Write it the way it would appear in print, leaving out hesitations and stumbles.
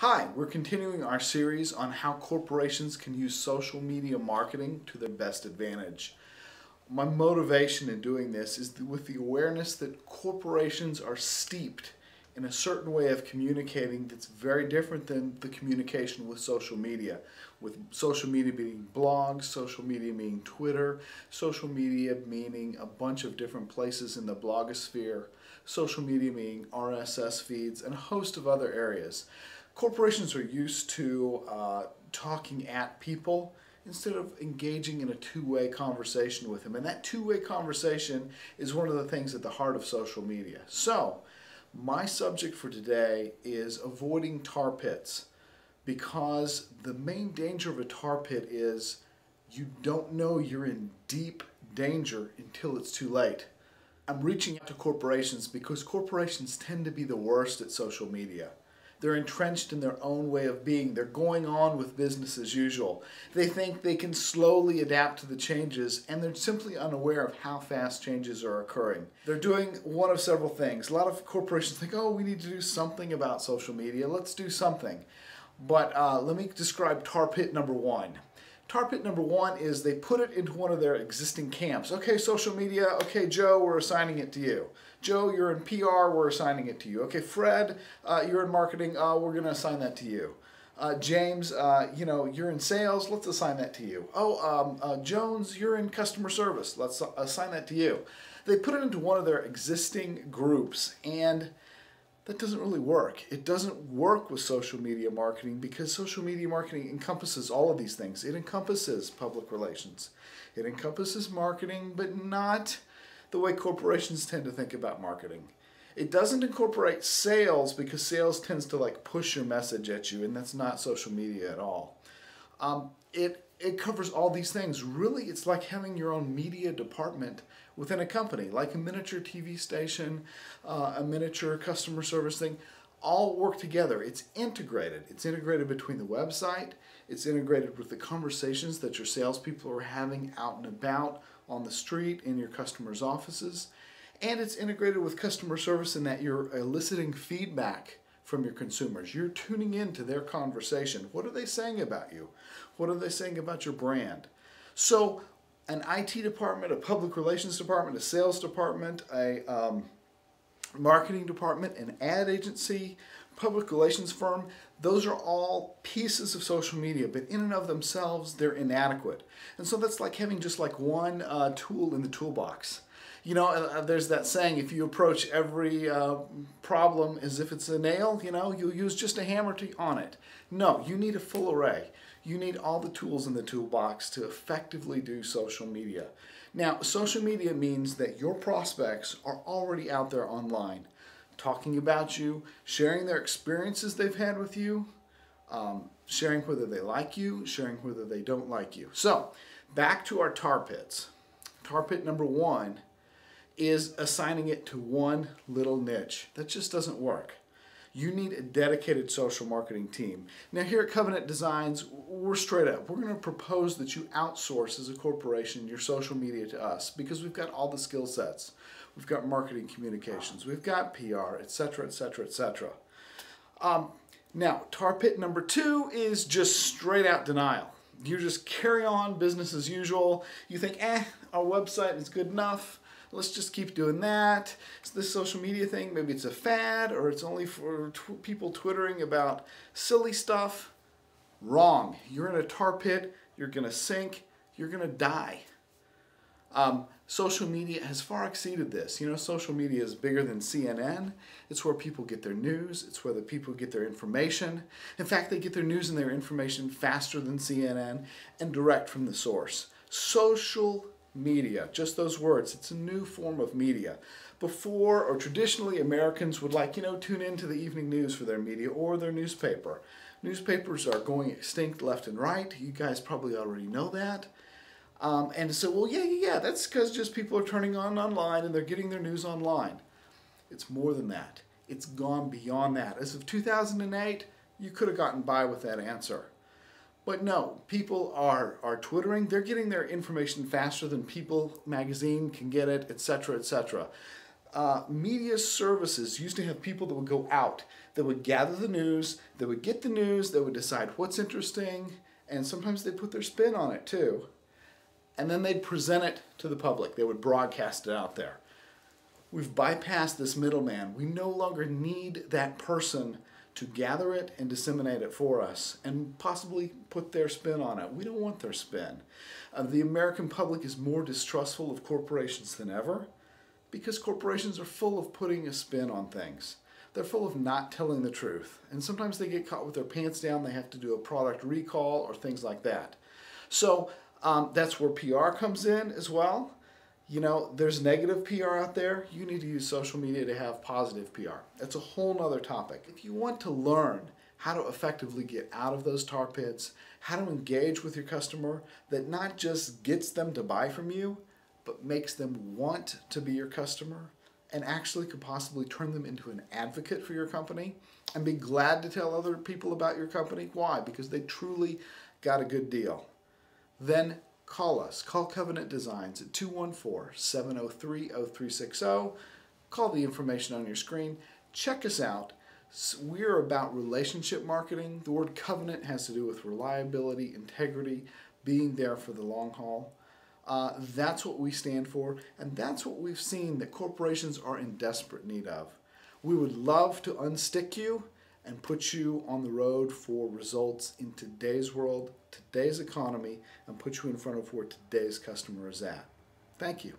Hi, we're continuing our series on how corporations can use social media marketing to their best advantage. My motivation in doing this is with the awareness that corporations are steeped in a certain way of communicating that's very different than the communication with social media. With social media being blogs, social media meaning Twitter, social media meaning a bunch of different places in the blogosphere, social media meaning RSS feeds, and a host of other areas. Corporations are used to talking at people instead of engaging in a two-way conversation with them. And that two-way conversation is one of the things at the heart of social media. So, my subject for today is avoiding tar pits, because the main danger of a tar pit is you don't know you're in deep danger until it's too late. I'm reaching out to corporations because corporations tend to be the worst at social media. They're entrenched in their own way of being. They're going on with business as usual. They think they can slowly adapt to the changes, and they're simply unaware of how fast changes are occurring. They're doing one of several things. A lot of corporations think, oh, we need to do something about social media. Let's do something. But let me describe tar pit number one. Tar pit number one is they put it into one of their existing camps. Okay, social media, okay, Joe, we're assigning it to you. Joe, you're in PR, we're assigning it to you. Okay, Fred, you're in marketing, we're going to assign that to you. James, you're in sales, let's assign that to you. Jones, you're in customer service, let's assign that to you. They put it into one of their existing groups, and that doesn't really work. It doesn't work with social media marketing because social media marketing encompasses all of these things. It encompasses public relations. It encompasses marketing, but not the way corporations tend to think about marketing. It doesn't incorporate sales because sales tends to push your message at you, and that's not social media at all. It covers all these things. Really, it's like having your own media department within a company, like a miniature TV station, a miniature customer service thing, all work together. It's integrated. It's integrated between the website. It's integrated with the conversations that your salespeople are having out and about on the street, in your customers' offices. And it's integrated with customer service in that you're eliciting feedback from your consumers. You're tuning into their conversation. What are they saying about you? What are they saying about your brand? So an IT department, a public relations department, a sales department, a marketing department, an ad agency, public relations firm, those are all pieces of social media, but in and of themselves, they're inadequate. And so that's like having just one tool in the toolbox. There's that saying, if you approach every problem as if it's a nail, you'll use just a hammer on it. No, you need a full array. You need all the tools in the toolbox to effectively do social media. Now, social media means that your prospects are already out there online, talking about you, sharing their experiences they've had with you, sharing whether they like you, sharing whether they don't like you. So, back to our tar pits. Tar pit number one is assigning it to one little niche. That just doesn't work. You need a dedicated social marketing team. Now here at Covenant Designs, we're straight up. We're going to propose that you outsource as a corporation your social media to us because we've got all the skill sets. We've got marketing communications, we've got PR, etc., etc., etc. Now, tar pit number two is just straight out denial. You just carry on business as usual. You think, our website is good enough. Let's just keep doing that. It's this social media thing, maybe it's a fad or it's only for people twittering about silly stuff. Wrong. You're in a tar pit. You're going to sink. You're going to die. Social media has far exceeded this. Social media is bigger than CNN. It's where people get their news. It's where the people get their information. In fact, they get their news and their information faster than CNN and direct from the source. Social media, just those words. It's a new form of media. Before, or traditionally, Americans would tune into the evening news for their media or their newspaper. Newspapers are going extinct left and right. You guys probably already know that. And so, well, yeah, that's because just people are turning on online and they're getting their news online. It's more than that. It's gone beyond that. As of 2008, you could have gotten by with that answer. But no, people are twittering. They're getting their information faster than People magazine can get it, etc., etc. Media services used to have people that would go out, that would gather the news, that would get the news, that would decide what's interesting, and sometimes they'd put their spin on it too. And then they'd present it to the public. They would broadcast it out there. We've bypassed this middleman. We no longer need that person to gather it and disseminate it for us and possibly put their spin on it. We don't want their spin. The American public is more distrustful of corporations than ever because corporations are full of putting a spin on things. They're full of not telling the truth. And sometimes they get caught with their pants down. They have to do a product recall or things like that. So that's where PR comes in as well. You know, there's negative PR out there. You need to use social media to have positive PR. That's a whole nother topic. If you want to learn how to effectively get out of those tar pits, how to engage with your customer that not just gets them to buy from you, but makes them want to be your customer and actually could possibly turn them into an advocate for your company and be glad to tell other people about your company. Why? Because they truly got a good deal. Then call us. Call Covenant Designs at 214-703-0360. Call the information on your screen. Check us out. We're about relationship marketing. The word covenant has to do with reliability, integrity, being there for the long haul. That's what we stand for, and that's what we've seen that corporations are in desperate need of. We would love to unstick you and put you on the road for results in today's world, today's economy, and put you in front of where today's customer is at. Thank you.